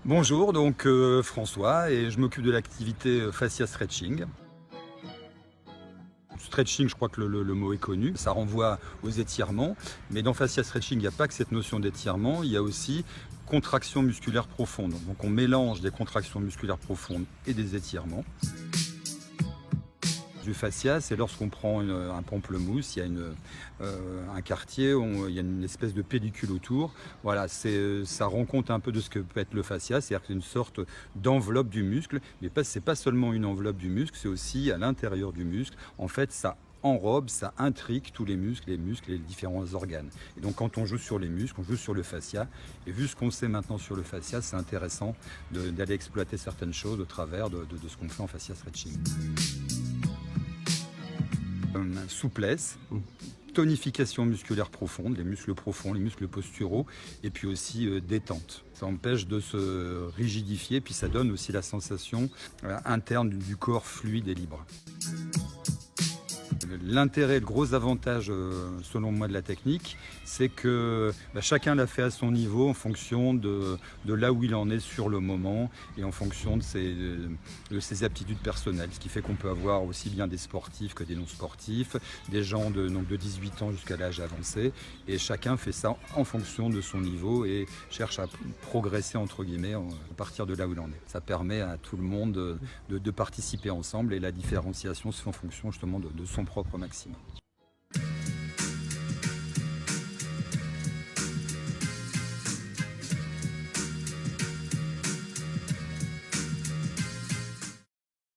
Bonjour, donc François, et je m'occupe de l'activité fascia stretching. Stretching, je crois que le mot est connu, ça renvoie aux étirements, mais dans fascia stretching, il n'y a pas que cette notion d'étirement, il y a aussi contraction musculaire profonde. Donc on mélange des contractions musculaires profondes et des étirements. Du fascia, c'est lorsqu'on prend un pamplemousse, il y a un quartier, il y a une espèce de pellicule autour. Voilà, ça rend compte un peu de ce que peut être le fascia, c'est-à-dire que c'est une sorte d'enveloppe du muscle, mais c'est pas seulement une enveloppe du muscle, c'est aussi à l'intérieur du muscle. En fait, ça enrobe, ça intrigue tous les muscles et les différents organes. Et donc quand on joue sur les muscles, on joue sur le fascia. Et vu ce qu'on sait maintenant sur le fascia, c'est intéressant d'aller exploiter certaines choses au travers de ce qu'on fait en fascia stretching. Souplesse, tonification musculaire profonde, les muscles profonds, les muscles posturaux, et puis aussi détente. Ça empêche de se rigidifier, puis ça donne aussi la sensation interne du corps fluide et libre. L'intérêt, le gros avantage selon moi de la technique, c'est que chacun l'a fait à son niveau en fonction de là où il en est sur le moment et en fonction de ses aptitudes personnelles. Ce qui fait qu'on peut avoir aussi bien des sportifs que des non-sportifs, des gens de 18 ans jusqu'à l'âge avancé, et chacun fait ça en fonction de son niveau et cherche à progresser entre guillemets à partir de là où il en est. Ça permet à tout le monde de participer ensemble, et la différenciation se fait en fonction justement de son propre maximum.